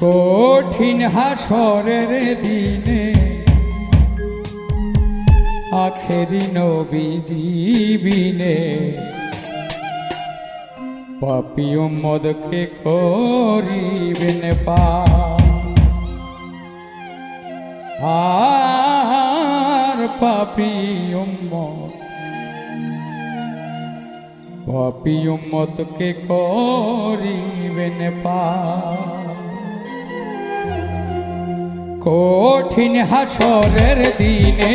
কঠিন হাসরের দিনে আখেরি নবীজি বিনে পাপী উম্মতকে করিবেন পার। আর পাপী উম্মতকে করিবেন পার। কঠিন হাসরের দিনে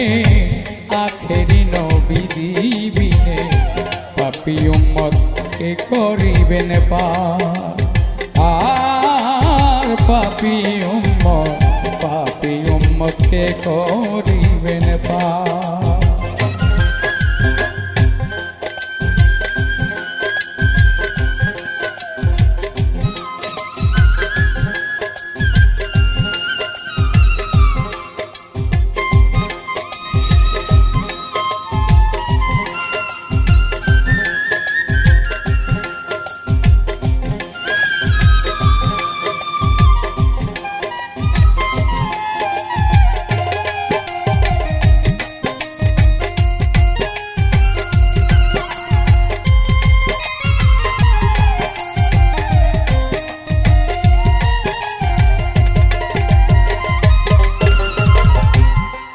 আখেরি নবীজি বিনে পাপী উম্মতকে করিবেন পার। আর পাপী উম্মতকে করিবেন পার।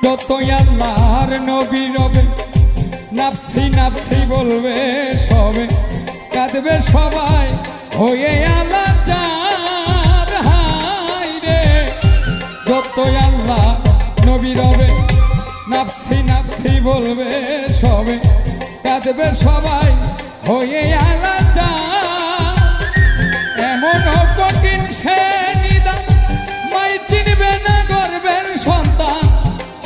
যতই আল্লাহর নবী রবে নাফসি নাফসি বলবে সবে, কাঁদবে সবাই হয়ে আলাচার। হায় রে যতই আল্লাহ নবী রবে নাফসি নাফসি বলবে সবে, কাঁদবে সবাই হয়ে আলাচার। এমন কঠিন সে নিদান মাই চিনবে না গর্বের সন্তান,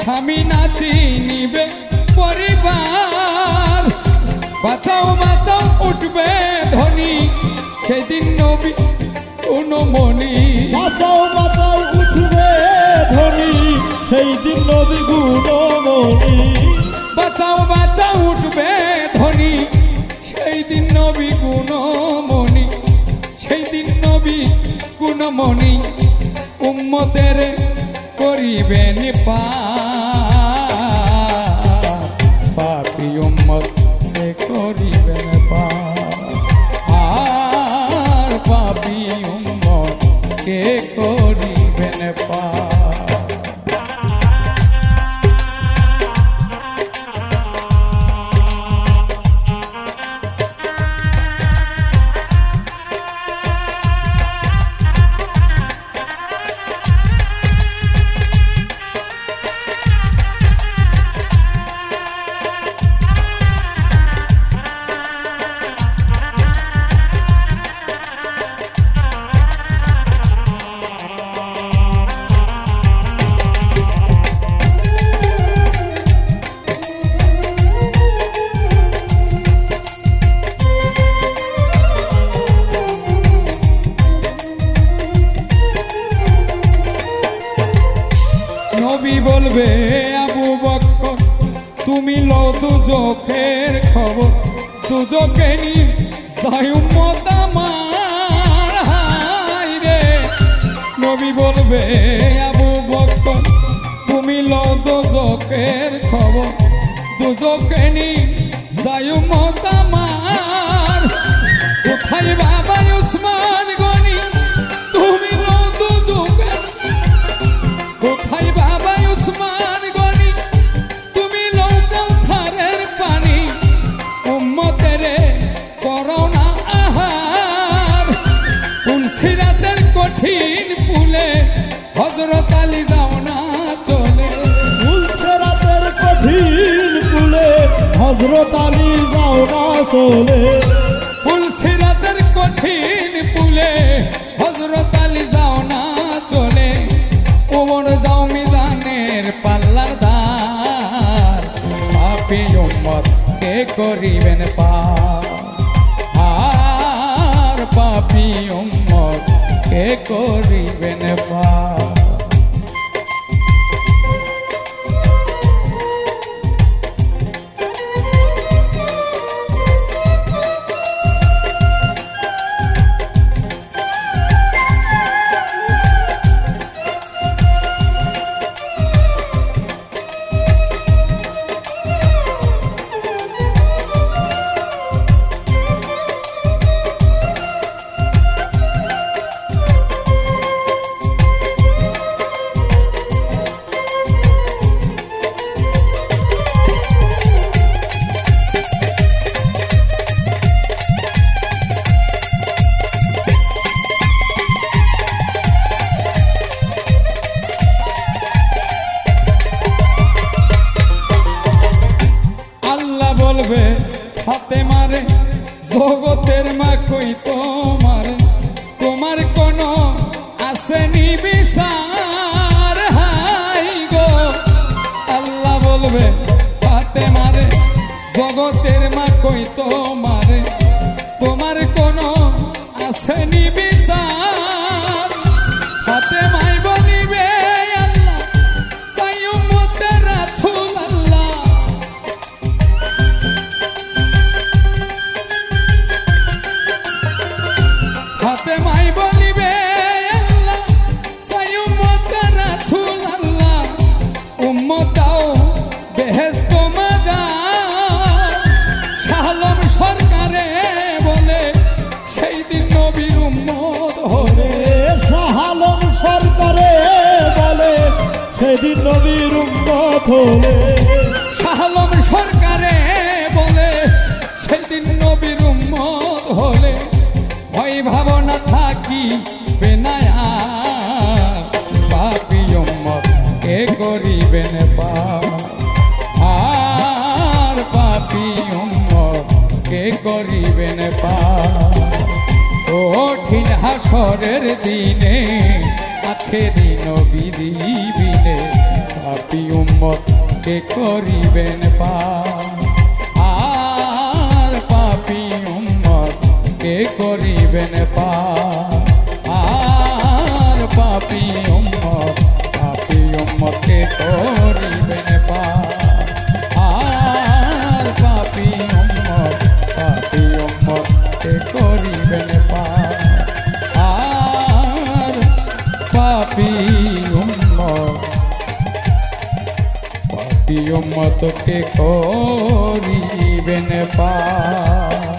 স্বামী না চিনিবে পরিবার। বাঁচাও বাঁচাও উঠবে ধ্বনি সেদিন নবী গুণমণি। বাঁচাও বাঁচাও উঠবে ধ্বনি সেই দিন নবী গুণমণি। বাঁচাও বাঁচাও উঠবে ধ্বনি সেই দিন নবী গুণমণি। সেই দিন নবী গুণমণি উম্মতের করিবেন পার। পাপী উম্মতকে করিবেন পার। আর পাপী উম্মতকে করিবেন পার। নবী বলবে আবু বকর তুমি লও দুজকের খবর, দুজকে নি যাই উম্মত আমার। হায় রে নবী বলবে আবু বকর তুমি লও দুজকের খবর, দুজকে নি যাই উম্মত আমার। কোথায় বাবা উসমান গনি তুমি লও দুজকের, কোথায় বাবা উসমান গনি তুমি লও কাউসারের পানি। উম্মতের করো না আহার তুলসিরাতের কঠিন পুলে হযরত আলী যাও না চলে। তুলসিরাতের কঠিন পুলে হযরত আলী যাও না চলে। তুলসিরাতের কঠিন পুলে হযরত আলী যাও না চলে। ওমর যাও মিজানের পাল্লার ধার। পাপী উম্মতকে করিবেন পার। আর পাপী উম্মতকে করিবেন পার। মারে জগতের মা কই তোমার তোমার কোনো আসেনি বিচার হাই গো আল্লাহ বলবে ফাতেমা রে জগতের মা কই তোমার তোমার কোনো আসেনি বিচার ফাতেমাই বলিবে আল্লাহ সাই উম্মতের রাসূল আল্লাহ ফাতেমাই বলিবে আল্লাহ সাই উম্মতের রাসূল আল্লাহ উম্মতাও বেহেশত মাজার শাহলম সরকারে বলে সেই দিন নবীর উম্মত হলে শাহালম সরকারে বলে সেদিন নবীর উম্মত হলে শাহলম সরকারে বলে সেদিন নবীর উম্মত হলে ভয় ভাবনা থাকি বেনায়া পাপী উম্মত কে করিবেন পার আর পাপী উম্মত কে করিবেন পার কঠিন হাসরের দিনে আখেরি নবী দিবিনে পাপী উম্মত কে করিবেন পার আর পাপী উম্মত কে করিবেন পার আর পাপী উম্মত কে করিবেন পার আর পাপী উম্মত কে করিবেন পার আর পাপী উম্মত কে করিবেন পার।